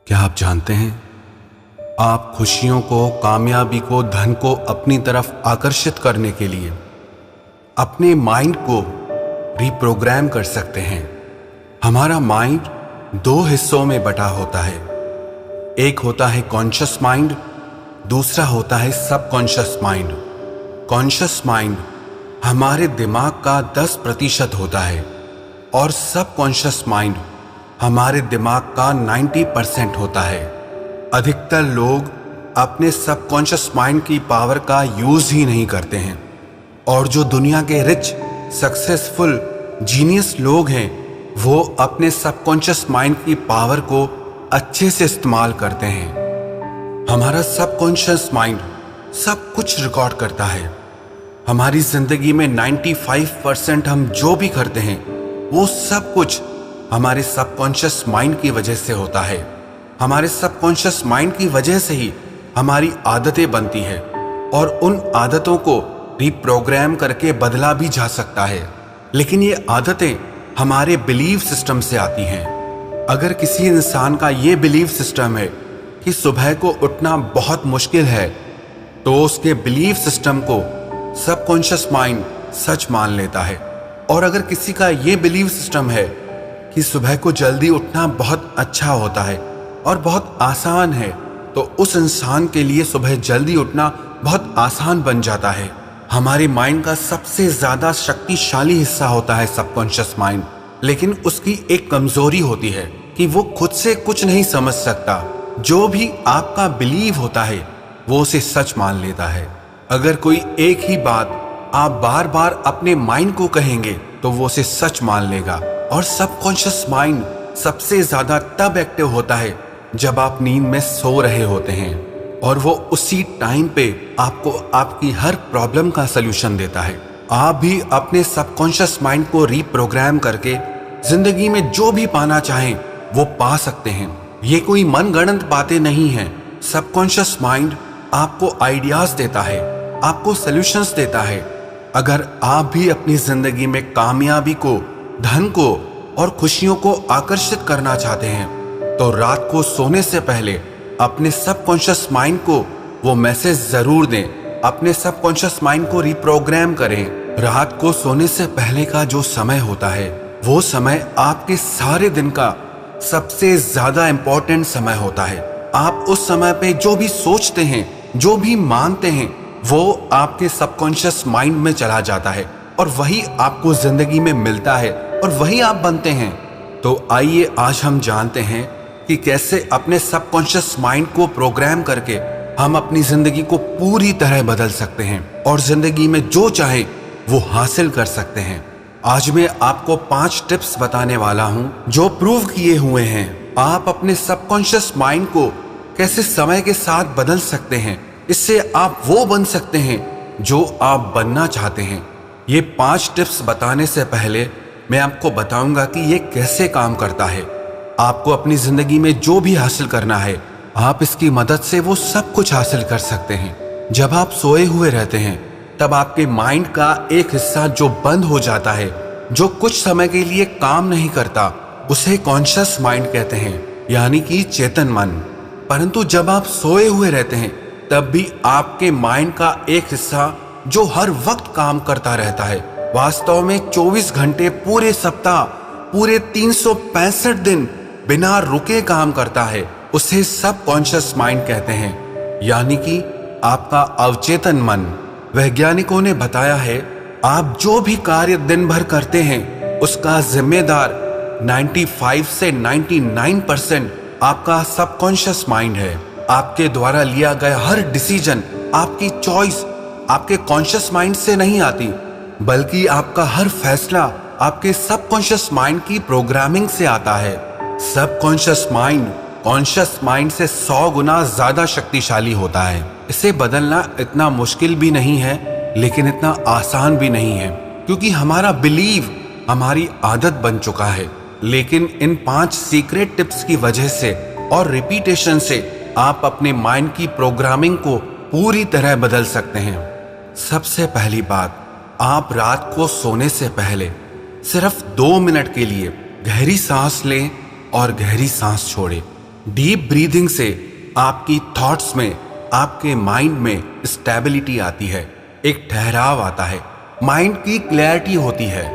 क्या आप जानते हैं, आप खुशियों को, कामयाबी को, धन को अपनी तरफ आकर्षित करने के लिए अपने माइंड को रिप्रोग्राम कर सकते हैं। हमारा माइंड दो हिस्सों में बटा होता है। एक होता है कॉन्शियस माइंड, दूसरा होता है सबकॉन्शियस माइंड। कॉन्शियस माइंड हमारे दिमाग का 10% होता है और सबकॉन्शियस माइंड हमारे दिमाग का 90% होता है। अधिकतर लोग अपने सबकॉन्शियस माइंड की पावर का यूज ही नहीं करते हैं और जो दुनिया के रिच, सक्सेसफुल, जीनियस लोग हैं वो अपने सबकॉन्शियस माइंड की पावर को अच्छे से इस्तेमाल करते हैं। हमारा सबकॉन्शियस माइंड सब कुछ रिकॉर्ड करता है। हमारी जिंदगी में 95% हम जो भी करते हैं वो सब कुछ हमारे सबकॉन्शियस माइंड की वजह से होता है। हमारे सबकॉन्शियस माइंड की वजह से ही हमारी आदतें बनती है और उन आदतों को रिप्रोग्राम करके बदला भी जा सकता है। लेकिन ये आदतें हमारे बिलीफ सिस्टम से आती हैं। अगर किसी इंसान का ये बिलीफ सिस्टम है कि सुबह को उठना बहुत मुश्किल है, तो उसके बिलीफ सिस्टम को सबकॉन्शियस माइंड सच मान लेता है। और अगर किसी का ये बिलीफ सिस्टम है कि सुबह को जल्दी उठना बहुत अच्छा होता है और बहुत आसान है, तो उस इंसान के लिए सुबह जल्दी उठना बहुत आसान बन जाता है। हमारे माइंड का सबसे ज्यादा शक्तिशाली हिस्सा होता है सबकॉन्शियस माइंड, लेकिन उसकी एक कमजोरी होती है कि वो खुद से कुछ नहीं समझ सकता। जो भी आपका बिलीव होता है वो उसे सच मान लेता है। अगर कोई एक ही बात आप बार बार अपने माइंड को कहेंगे तो वो उसे सच मान लेगा। और सबकॉन्शियस माइंड सबसे ज्यादा तब एक्टिव होता है जब आप नींद में सो रहे होते हैं और वो उसी टाइम पे आपको आपकी हर प्रॉब्लम का सलूशन देता है। आप भी अपने सबकॉन्शियस माइंड को रिप्रोग्राम करके जिंदगी में जो भी पाना चाहें वो पा सकते हैं। ये कोई मनगढ़ंत बातें नहीं हैं। सबकॉन्शियस माइंड आपको आइडियाज देता है, आपको सलूशंस देता है। अगर आप भी अपनी जिंदगी में कामयाबी को, धन को और खुशियों को आकर्षित करना चाहते हैं, तो रात को सोने से पहले अपने सबकॉन्शियस माइंड को वो मैसेज जरूर दें। अपने सबकॉन्शियस माइंड को रिप्रोग्राम करें। रात को सोने से पहले का जो समय होता है वो समय आपके सारे दिन का सबसे ज्यादा इंपॉर्टेंट समय होता है। आप उस समय पे जो भी सोचते हैं, जो भी मानते हैं, वो आपके सबकॉन्शियस माइंड में चला जाता है और वही आपको जिंदगी में मिलता है और वही आप बनते हैं। तो आइए आज हम जानते हैं कि कैसे अपने सबकॉन्शियस माइंड को प्रोग्राम करके हम अपनी जिंदगी को पूरी तरह बदल सकते हैं और जिंदगी में जो चाहे वो हासिल कर सकते हैं। आज मैं आपको 5 टिप्स बताने वाला हूं जो प्रूव किए हुए हैं। आप अपने सबकॉन्शियस माइंड को कैसे समय के साथ बदल सकते हैं। इससे आप वो बन सकते हैं जो आप बनना चाहते हैं। ये 5 टिप्स बताने से पहले मैं आपको बताऊंगा कि ये कैसे काम करता है। आपको अपनी जिंदगी में जो भी हासिल करना है, आप इसकी मदद से वो सब कुछ हासिल कर सकते हैं। जब आप सोए हुए रहते हैं तब आपके माइंड का एक हिस्सा जो बंद हो जाता है, जो कुछ समय के लिए काम नहीं करता, उसे कॉन्शियस माइंड कहते हैं, यानी कि चेतन मन। परंतु जब आप सोए हुए रहते हैं तब भी आपके माइंड का एक हिस्सा जो हर वक्त काम करता रहता है, वास्तव में 24 घंटे पूरे सप्ताह, पूरे 365 दिन बिना रुके काम करता है, उसे सबकॉन्शियस माइंड कहते हैं, यानी कि आपका अवचेतन मन। वैज्ञानिकों ने बताया है आप जो भी कार्य दिन भर करते हैं उसका जिम्मेदार 95 से 99% आपका सबकॉन्शियस माइंड है। आपके द्वारा लिया गया हर डिसीजन, आपकी चॉइस आपके कॉन्शियस माइंड से नहीं आती, बल्कि आपका हर फैसला आपके सबकॉन्शियस माइंड की प्रोग्रामिंग से आता है। सबकॉन्शियस माइंड कॉन्शियस माइंड से 100 गुना ज्यादा शक्तिशाली होता है। इसे बदलना इतना मुश्किल भी नहीं है, लेकिन इतना आसान भी नहीं है, क्योंकि हमारा बिलीव हमारी आदत बन चुका है। लेकिन इन 5 सीक्रेट टिप्स की वजह से और रिपीटेशन से आप अपने माइंड की प्रोग्रामिंग को पूरी तरह बदल सकते हैं। सबसे पहली बात, आप रात को सोने से पहले सिर्फ 2 मिनट के लिए गहरी सांस लें और गहरी सांस छोड़ें। डीप ब्रीदिंग से आपकी थॉट्स में, आपके माइंड में स्टेबिलिटी आती है, एक ठहराव आता है, माइंड की क्लैरिटी होती है।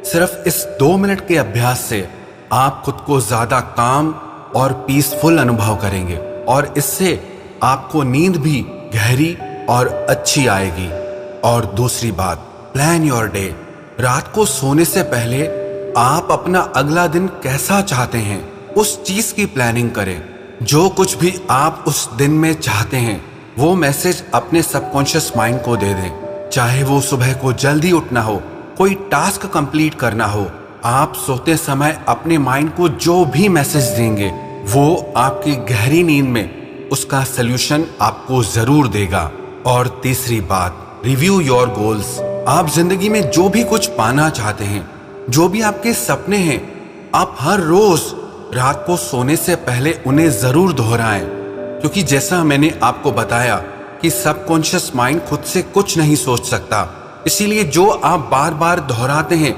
सिर्फ इस 2 मिनट के अभ्यास से आप खुद को ज्यादा काम और पीसफुल अनुभव करेंगे और इससे आपको नींद भी गहरी और अच्छी आएगी। और दूसरी बात, प्लान योर डे। रात को सोने से पहले आप अपना अगला दिन कैसा चाहते हैं उस चीज की प्लानिंग करें। जो कुछ भी आप उस दिन में चाहते हैं वो मैसेज अपने सबकॉन्शियस माइंड को दे दें। चाहे वो सुबह को जल्दी उठना हो, कोई टास्क कंप्लीट करना हो, आप सोते समय अपने माइंड को जो भी मैसेज देंगे वो आपकी गहरी नींद में उसका सलूशन आपको जरूर देगा। और तीसरी बात, रिव्यू योर गोल्स। आप जिंदगी में जो भी कुछ पाना चाहते हैं, जो भी आपके सपने हैं, आप हर रोज रात को सोने से पहले उन्हें जरूर दोहराएं। क्योंकि जैसा मैंने आपको बताया कि सबकॉन्शियस माइंड खुद से कुछ नहीं सोच सकता, इसीलिए जो आप बार बार दोहराते हैं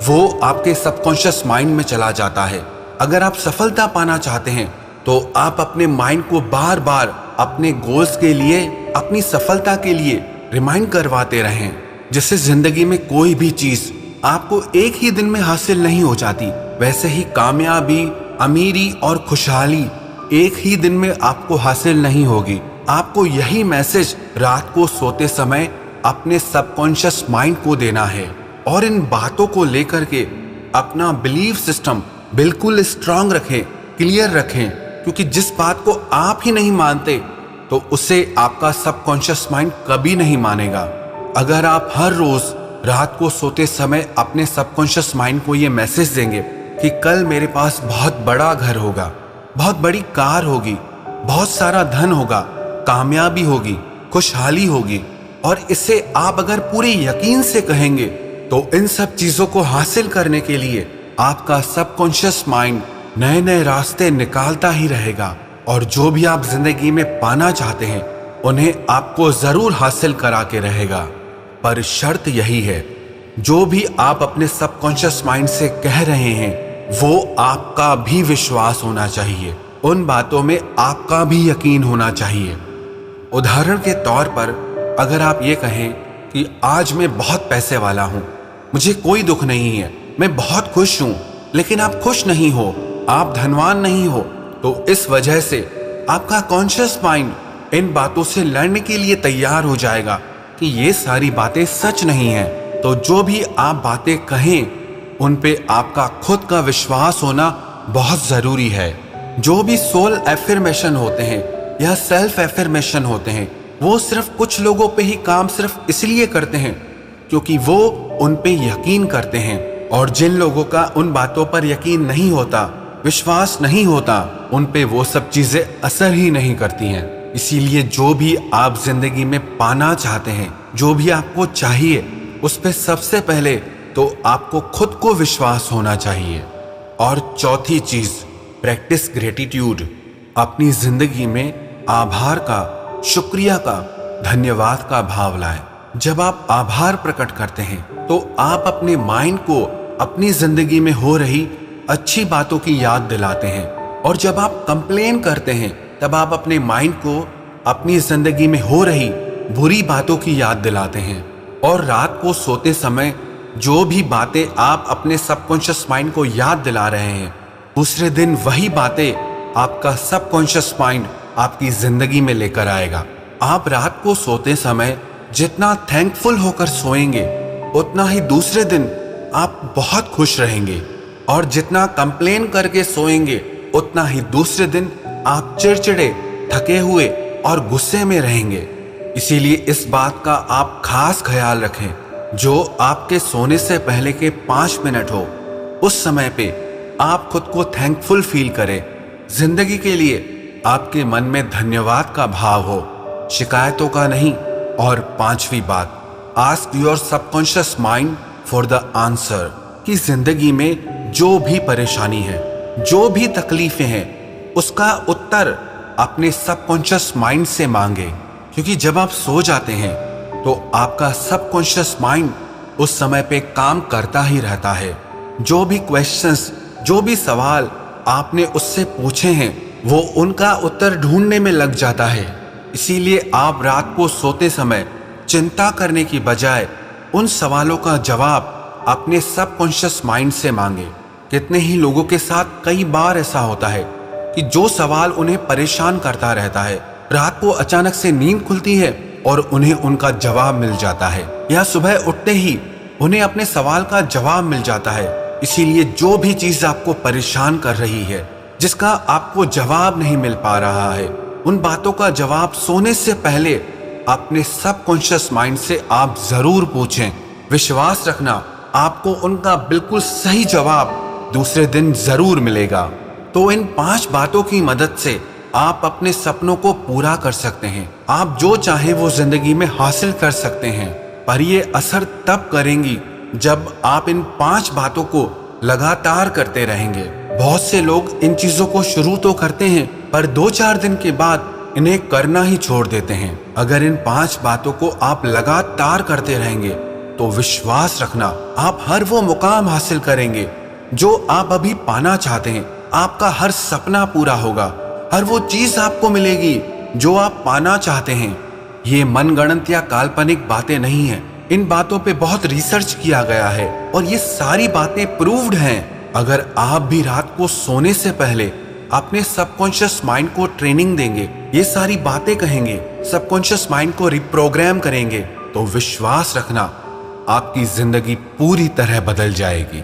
वो आपके सबकॉन्शियस माइंड में चला जाता है। अगर आप सफलता पाना चाहते हैं तो आप अपने माइंड को बार बार अपने गोल्स के लिए, अपनी सफलता के लिए रिमाइंड करवाते रहें। जिससे जिंदगी में कोई भी चीज आपको एक ही दिन में हासिल नहीं हो जाती, वैसे ही कामयाबी, अमीरी और खुशहाली एक ही दिन में आपको हासिल नहीं होगी। आपको यही मैसेज रात को सोते समय अपने सबकॉन्शियस माइंड को देना है और इन बातों को लेकर के अपना बिलीफ सिस्टम बिल्कुल स्ट्रांग रखें, क्लियर रखें। क्योंकि जिस बात को आप ही नहीं मानते तो उसे आपका सबकॉन्शियस माइंड कभी नहीं मानेगा। अगर आप हर रोज रात को सोते समय अपने सबकॉन्शियस माइंड को ये मैसेज देंगे कि कल मेरे पास बहुत बड़ा घर होगा, बहुत बड़ी कार होगी, बहुत सारा धन होगा, कामयाबी होगी, खुशहाली होगी, और इसे आप अगर पूरे यकीन से कहेंगे तो इन सब चीजों को हासिल करने के लिए आपका सबकॉन्शियस माइंड नए नए रास्ते निकालता ही रहेगा और जो भी आप जिंदगी में पाना चाहते हैं उन्हें आपको जरूर हासिल करा के रहेगा। पर शर्त यही है, जो भी आप अपने सबकॉन्शियस माइंड से कह रहे हैं वो आपका भी विश्वास होना चाहिए, उन बातों में आपका भी यकीन होना चाहिए। उदाहरण के तौर पर अगर आप ये कहें कि आज मैं बहुत पैसे वाला हूं, मुझे कोई दुख नहीं है, मैं बहुत खुश हूं, लेकिन आप खुश नहीं हो, आप धनवान नहीं हो, तो इस वजह से आपका कॉन्शियस माइंड इन बातों से लड़ने के लिए तैयार हो जाएगा कि ये सारी बातें सच नहीं हैं। तो जो भी आप बातें कहें उन पे आपका खुद का विश्वास होना बहुत जरूरी है। जो भी सोल एफर्मेशन होते हैं या सेल्फ एफर्मेशन होते हैं वो सिर्फ कुछ लोगों पे ही काम सिर्फ इसलिए करते हैं क्योंकि वो उन पे यकीन करते हैं, और जिन लोगों का उन बातों पर यकीन नहीं होता, विश्वास नहीं होता, उन पे वो सब चीजें असर ही नहीं करती हैं। इसीलिए जो भी आप जिंदगी में पाना चाहते हैं, जो भी आपको चाहिए, उस पे सबसे पहले तो आपको खुद को विश्वास होना चाहिए। और चौथी चीज, प्रैक्टिस ग्रेटिट्यूड। अपनी जिंदगी में आभार का, शुक्रिया का, धन्यवाद का भाव लाएं। जब आप आभार प्रकट करते हैं तो आप अपने माइंड को अपनी जिंदगी में हो रही अच्छी बातों की याद दिलाते हैं, और जब आप कंप्लेन करते हैं तब आप अपने माइंड को अपनी जिंदगी में हो रही बुरी बातों की याद दिलाते हैं। और रात को सोते समय जो भी बातें आप अपने सबकॉन्शियस माइंड को याद दिला रहे हैं, दूसरे दिन वही बातें आपका सबकॉन्शियस माइंड आपकी जिंदगी में लेकर आएगा। आप रात को सोते समय जितना थैंकफुल होकर सोएंगे उतना ही दूसरे दिन आप बहुत खुश रहेंगे, और जितना कंप्लेन करके सोएंगे उतना ही दूसरे दिन आप चिड़चिड़े, थके हुए और गुस्से में रहेंगे। इसीलिए इस बात का आप खास ख्याल रखें, जो आपके सोने से पहले के 5 मिनट हो उस समय पे आप खुद को थैंकफुल फील करें, जिंदगी के लिए आपके मन में धन्यवाद का भाव हो, शिकायतों का नहीं। और 5वीं बात, ask your subconscious mind for the answer. कि जिंदगी में जो भी परेशानी है, जो भी तकलीफें हैं, उसका उत्तर अपने सबकॉन्शियस माइंड से मांगे। क्योंकि जब आप सो जाते हैं तो आपका सबकॉन्शियस माइंड उस समय पे काम करता ही रहता है। जो भी क्वेश्चंस, जो भी सवाल आपने उससे पूछे हैं वो उनका उत्तर ढूंढने में लग जाता है। इसीलिए आप रात को सोते समय चिंता करने की बजाय उन सवालों का जवाब अपने सबकॉन्शियस माइंड से मांगे। कितने ही लोगों के साथ कई बार ऐसा होता है कि जो सवाल उन्हें परेशान करता रहता है, रात को अचानक से नींद खुलती है और उन्हें उनका जवाब मिल जाता है, या सुबह उठते ही उन्हें अपने सवाल का जवाब मिल जाता है। इसीलिए जो भी चीज आपको परेशान कर रही है, जिसका आपको जवाब नहीं मिल पा रहा है, उन बातों का जवाब सोने से पहले अपने सबकॉन्शियस माइंड से आप जरूर पूछें। विश्वास रखना, आपको उनका बिल्कुल सही जवाब दूसरे दिन जरूर मिलेगा। तो इन 5 बातों की मदद से आप अपने सपनों को पूरा कर सकते हैं। आप जो चाहे वो जिंदगी में हासिल कर सकते हैं, पर ये असर तब करेंगी जब आप इन 5 बातों को लगातार करते रहेंगे। बहुत से लोग इन चीजों को शुरू तो करते हैं, पर 2-4 दिन के बाद इन्हें करना ही छोड़ देते हैं। अगर इन 5 बातों को आप लगातार करते रहेंगे तो विश्वास रखना, आप हर वो मुकाम हासिल करेंगे जो आप अभी पाना चाहते हैं। आपका हर सपना पूरा होगा, हर वो चीज आपको मिलेगी जो आप पाना चाहते हैं। ये मनगढ़ंत या काल्पनिक बातें नहीं हैं। इन बातों पे बहुत रिसर्च किया गया है और ये सारी बातें प्रूव्ड हैं। अगर आप भी रात को सोने से पहले अपने सबकॉन्शियस माइंड को ट्रेनिंग देंगे, ये सारी बातें कहेंगे, सबकॉन्शियस माइंड को रिप्रोग्राम करेंगे, तो विश्वास रखना आपकी जिंदगी पूरी तरह बदल जाएगी।